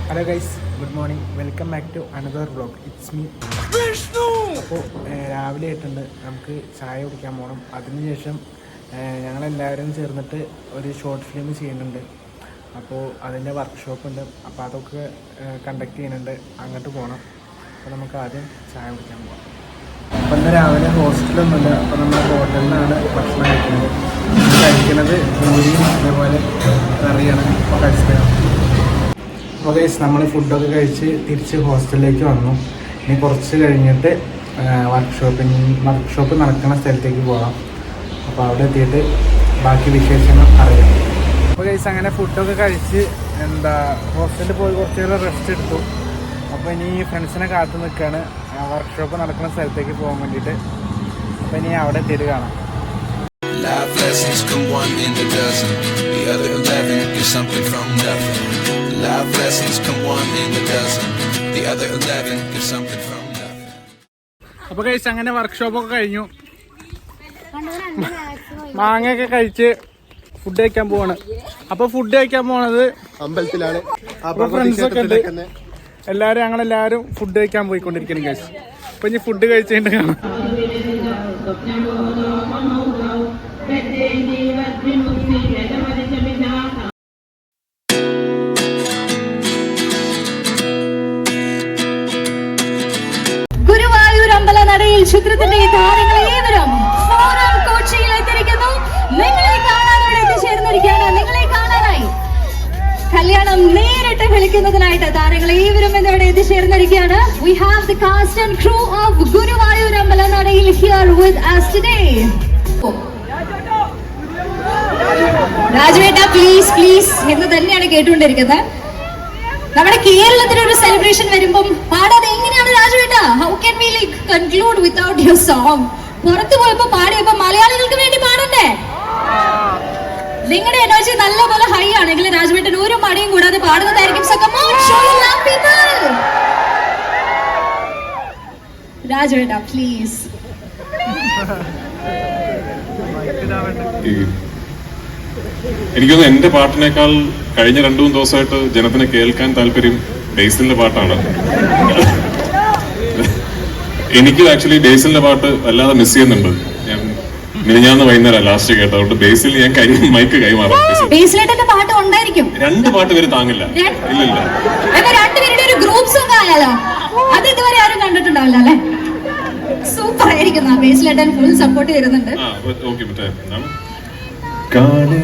Hello guys, good morning. Welcome back to another vlog. It's me Vishnu. അപ്പോൾ രാവിലെ ആയിട്ടുണ്ട്, നമുക്ക് ചായ കുടിക്കാൻ പോകണം. അതിനുശേഷം ഞങ്ങളെല്ലാവരും ചേർന്നിട്ട് ഒരു ഷോർട്ട് ഫിലിം ചെയ്യുന്നുണ്ട്. അപ്പോൾ അതിൻ്റെ വർക്ക്ഷോപ്പ് ഉണ്ട്, അപ്പോൾ അതൊക്കെ കണ്ടക്ട് ചെയ്യുന്നുണ്ട്. അങ്ങോട്ട് പോകണം. അപ്പോൾ നമുക്ക് ആദ്യം ചായ കുടിക്കാൻ പോകാം. അപ്പം ഇന്ന് രാവിലെ ഹോസ്റ്റലൊന്നുമില്ല, അപ്പോൾ നമ്മൾ ഹോട്ടലിലാണ് ഭക്ഷണം കഴിക്കുന്നത്. പൂരിയും അതേപോലെ കറിയാണ് ഇപ്പോൾ കഴിച്ചത്. അപ്പോൾ ഗൈസ്, നമ്മൾ ഫുഡൊക്കെ കഴിച്ച് തിരിച്ച് ഹോസ്റ്റലിലേക്ക് വന്നു. ഇനി കുറച്ച് കഴിഞ്ഞിട്ട് വർക്ക്ഷോപ്പ് നടക്കുന്ന സ്ഥലത്തേക്ക് പോകാം. അപ്പോൾ അവിടെ എത്തിയിട്ട് ബാക്കി വിശേഷങ്ങൾ അറിയാം. അപ്പോൾ ഗൈസ്, അങ്ങനെ ഫുഡൊക്കെ കഴിച്ച് ഹോസ്റ്റലിൽ പോയി കുറച്ച് നേരം റെസ്റ്റ് എടുത്തു. അപ്പോൾ ഇനി ഫ്രണ്ട്സിനെ കാത്തു നിൽക്കുകയാണ് വർക്ക്ഷോപ്പ് നടക്കുന്ന സ്ഥലത്തേക്ക് പോകാൻ വേണ്ടിയിട്ട്. അപ്പോൾ ഇനി അവിടെ എത്തിയിട്ട് കാണാം. Life lessons come one in a dozen. The other 11 is something from nothing. Life lessons come one in a dozen. The other 11 is something from nothing. അപ്പോൾ കഴിച്ച് അങ്ങനെ വർക്ക്ഷോപ്പൊക്കെ കഴിഞ്ഞു. മാങ്ങയൊക്കെ കഴിച്ച് ഫുഡ് കഴിക്കാൻ പോവാണ്. അപ്പോൾ ഫുഡ് കഴിക്കാൻ പോണത് അമ്പലത്തിലാണ്. ഫ്രണ്ട്സൊക്കെ ഉണ്ട്, ഞങ്ങളെല്ലാവരും ഫുഡ് കഴിക്കാൻ പോയിക്കൊണ്ടിരിക്കുന്നു ഗൈസ്. അപ്പോൾ ഇനി ഫുഡ് കഴിച്ചിട്ട് കാണാം. ഗുരുവായൂർ അമ്പലനടയിൽ ചിത്രത്തിന്റെ താരങ്ങളേവരും ഫോറം കൊച്ചിയിൽ എത്തിയിരിക്കുന്നു. നിങ്ങളെ കാണാൻ ഇവിടെ എത്തിച്ചേർന്നിരിക്കുകയാണ്. നിങ്ങളെ കാണാനായി കല്യാണം നേരിട്ട് കളിക്കുന്നതിനായിട്ട് താരങ്ങളേവരും ഇവിടെ എത്തിച്ചേർന്നിരിക്കുകയാണ്. We have the cast and crew of Guruvayoor Ambalanadayil here with us today. രാജുവേട്ട പ്ലീസ് പ്ലീസ് എന്ന് തന്നെയാണ് കേട്ടുകൊണ്ടിരിക്കുന്നത്. നമ്മുടെ കേരളത്തിന് ഒരു സെലിബ്രേഷൻ വരുമ്പം പാടാതെ എങ്ങനെയാണ് രാജുവേട്ട? How can we like conclude without your song? പുറത്തു പോയപ്പോ പാടിയപ്പോ മലയാളികൾക്ക് വേണ്ടി പാടണ്ടേ? നിങ്ങളുടെ എനർജി നല്ലപോലെ ഹൈ ആണെങ്കിൽ രാജുവേട്ടൻ ഒരു മടിയും കൂടാതെ പാടുന്നതായിരിക്കും. So come on, show your love people. രാജുവേട്ട പ്ലീസ്. എനിക്കൊന്ന് എന്റെ പാട്ടിനേക്കാൾ കഴിഞ്ഞ 2-3 ദിവസമായിട്ട് ജനത്തിന് കേൾക്കാൻ താല്പര്യം ബേസിലിന്റെ പാട്ടാണ്. എനിക്ക് ആക്ച്വലി ബേസിലിന്റെ പാട്ട് വല്ലാതെ മിസ് ചെയ്യുന്നുണ്ട്. ഞാൻ മിനിഞ്ഞാന്ന് വൈകുന്നേരം ലാസ്റ്റ് കേട്ടത്. അതുകൊണ്ട് ബേസിൽ ഞാൻ മൈക്ക് കൈമാറാം. 2 പാട്ട് പേര് താങ്ങില്ല. ഇല്ലില്ല, ഒരു ഗ്രൂപ്പ് സോങ് ആയാലോ? അത് ഇതുവരെ ആരും കണ്ടിട്ടുണ്ടാവില്ല അല്ലേ? സൂപ്പർ ആയിരിക്കും. ബേസിലേട്ടൻ ഫുൾ സപ്പോർട്ട് തരുന്നുണ്ട്. ഓക്കെ, മറ്റേ എന്താണ് കാലേ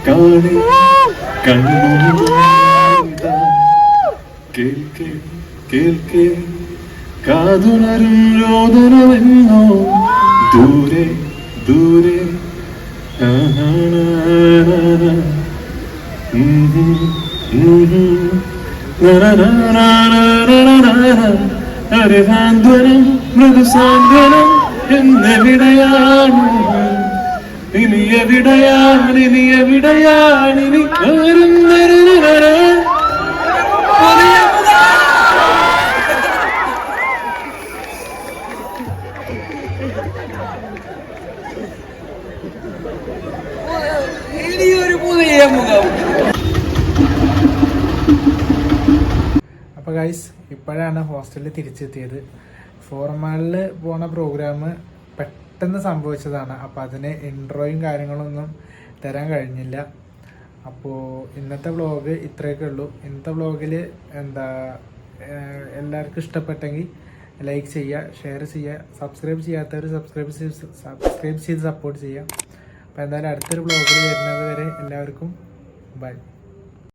കാലേ കേൾക്കേ കേൾക്കേ കാതുണരും രോദനമെന്നോ ദൂരെ ദൂരെ ഹരിസാന്ത്വനം മൃദുസാന്ത്വനം എന്നെവിടെയാണ് ഇനി എവിടെയാണ് ഇനി എവിടെയാണ് ഇനി അപ്പോൾ ഗൈസ്, ഇപ്പോഴാണ് ഹോസ്റ്റലിൽ തിരിച്ചെത്തിയത്. ഫോർമാലിൽ പോണ പ്രോഗ്രാം പെട്ടെന്ന് സംഭവിച്ചതാണ്. അപ്പോൾ അതിന് ഇൻട്രോയും കാര്യങ്ങളൊന്നും തരാൻ കഴിഞ്ഞില്ല. അപ്പോൾ ഇന്നത്തെ വ്ളോഗ് ഇത്രയൊക്കെ ഉള്ളൂ. ഇന്നത്തെ വ്ളോഗിൽ എല്ലാവർക്കും ഇഷ്ടപ്പെട്ടെങ്കിൽ ലൈക്ക് ചെയ്യുക, ഷെയർ ചെയ്യുക, സബ്സ്ക്രൈബ് ചെയ്യാത്തവർ സബ്സ്ക്രൈബ് ചെയ്ത് സപ്പോർട്ട് ചെയ്യുക. അപ്പോൾ എന്തായാലും അടുത്തൊരു വ്ളോഗിൽ വരുന്നത് വരെ എല്ലാവർക്കും ബൈ.